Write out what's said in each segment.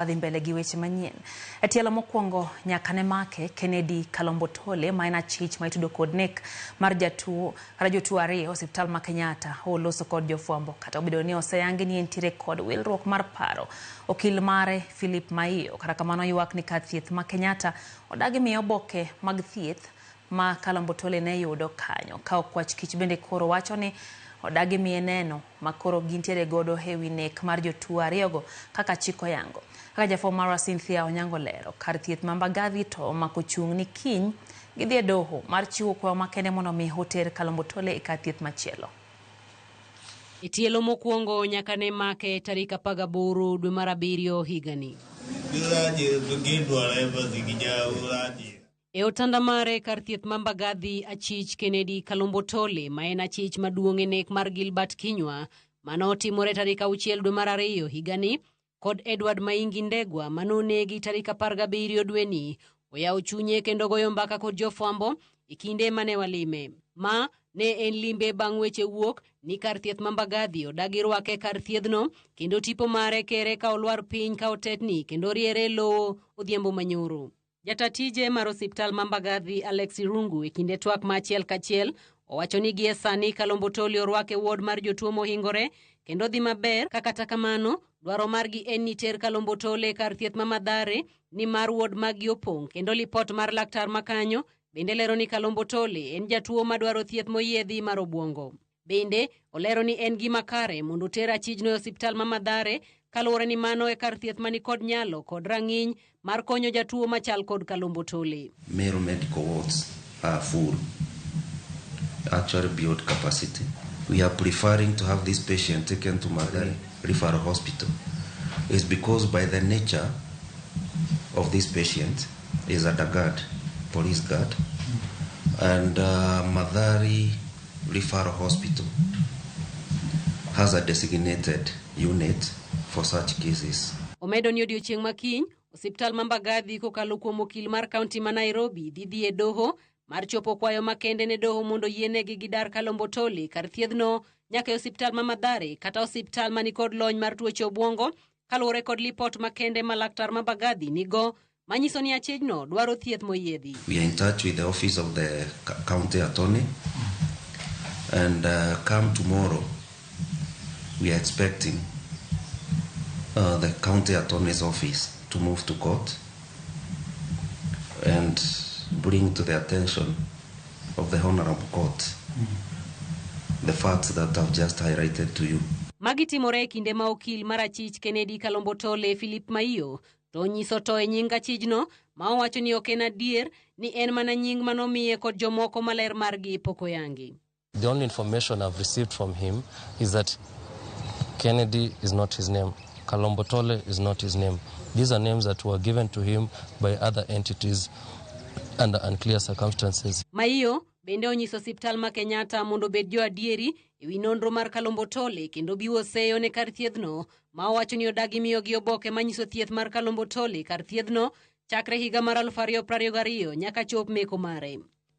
Adhi mbele gi weche manyien. Etielo mokwongo nyaka ne make Kennedy Kalombotole ma en achich ma itudo kod nek mar jotuo ariyo osiptal ma Kenyatta oloso kod jofwambo kata obedo ni oseyangi ni entiere kod wilruok mar paro. Okil mare Philip Maiyo kata kamano ywak ni kar thieth ma Kenyatta odagi miyo oboke mag thieth ma Kalombotole ne yudo kanyo. Ka okwach kich bende koro wacho ni odagi miye neno makoro gintiere godo hewi nek mar jotuo ariyogo kaka chiko yango. Kaka jafo mara Cynthia Onyango lero, kar thieth ma Mbagathi to mako chung' ni kiny gidhi e doho mar chiwo kwayo makende mondo mi oter Kalombotole e kar thieth machielo. Itielo mokwongo nyaka ne make tarik 18 dwe mar 7 higani. E otanda mare kar thieth ma Mbagathi, achich Kennedy Kalombotole ma en achich maduong' e nek mar Gilbert Kinyua manotimore tarik 6 dwe mar 2 higani kod Edward Maingi Ndegwa manonegi tarik 17 dweni oyawo chunye kendo goyo mbaka kod jofwambo e kinde mane walime. Ma ne en limbe bang' weche wuok ni kar thieth ma Mbagathi odagi rwake kar thiedhno kendo tipo mare kere ka olwar piny ka otetni kendo riere lowo odhiambo manyoro. Jatatije mar osiptal ma Mbagathi Alex Irungu e kinde twak ma achiel kachiel owacho ni gie sani Kalombotole orwake ward mar jotuo mohingore kendo dhi maber kata kamano dwaro margi en ni ter Kalombotole kar thieth ma Mathare ni mar ward magi opong' kendo lipot mar laktar makanyo bende lero ni Kalombotole en jatuo madwaro thieth moyiedhi mar obwongo. Bende olero ni en gima kare mondo ter achijno e osiptal ma Mathare kaluwore ni mano e kar thieth mani kod nyalo kod rang'iny mar konyo jatuo machal kod Kalombotole. Meru medical wards are full, actually beyond capacity. We are preferring to have this patient taken to Mathare Referral Hospital. It's because by the nature of this patient is a guard, police guard, and Mathare Referral Hospital has a designated unit for such cases. Omedo ni odiochieng' makiny, osiptal ma Mbagathi kokalo kuom okil mar kaunti ma Nairobi dhi e doho mar chopo kwayo makende ne doho mondo yienegi gidar Kalombotole kar thiedhno nyaka e osiptal ma Mathare kata osiptal mani kod lony mar tuoche obwongo kaluwore kod lipot makende ma laktar ma Mbagathi nigo manyiso ni achijno dwaro thieth moyiedhi. We are in touch with the office of the county attorney and come tomorrow we are expecting the county attorney's office to move to court and bring to the attention of the honorable court the facts that I've just highlighted to you. Magi timore kinde ma okil mar achich Kennedy Kalombotole Philip Maiyo to nyiso to e nying achijno ma owacho ni ok en adier ni en mana nying manomiye kod jomoko maler margi pok oyangi. The only information I've received from him is that Kennedy is not his name. Kalombotole is not his name. These are names that were given to him by other entities under unclear circumstances. Maiyo bende onyiso osiptal ma Kenyatta mondo bed jo adieri ewi nonro mar Kalombotole kendo biwo seyo ne kar thiedhno ma owacho ni odagi miyo gi oboke manyiso thieth mar Kalombotole kar thiedhno chakre higa mar 2022 nyaka chop meko mare.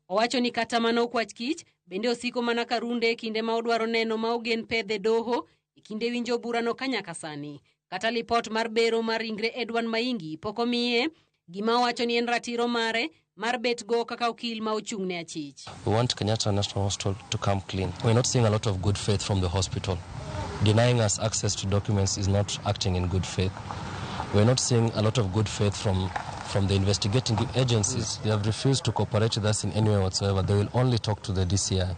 Owacho ni kata mano okwach kich bende osiko mana karunde kinde ma odwaro neno ma ogen pedhe doho e kinde winjo burano kanyaka sani. Kata lipot mar bero mar ringre Edward Maingi poko miye gima owacho ni en ratiro mare mar bet go kaka okil ma ochung' ne achich. We want Kenyatta National Hospital to come clean. We're not seeing a lot of good faith from the hospital. Denying us access to documents is not acting in good faith. We're not seeing a lot of good faith from the investigating agencies. They have refused to cooperate with us in any way whatsoever. They will only talk to the DCI.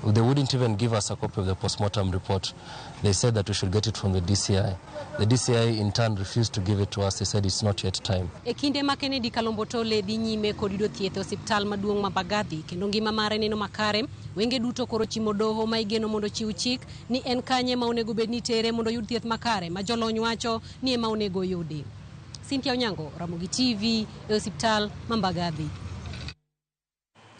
They wouldn't even give us a copy of the postmortem report. They said that we should get it from the DCI. The DCI in turn refused to give it to us. They said it's not yet time. E kinde ma Kennedy Kalombotole dhi nyime kod yudo thieth e osiptal maduong' ma Mbagathi kendo ngima mare neno makare, wenge duto koro chimo doho ma igeno mondo chiw chik ni en kanye ma onego bed ni tere mondo yud thieth makare ma jolony wacho ni ema onego yudi. Cynthia Onyango, Ramogi TV, e osiptal ma Mbagathi.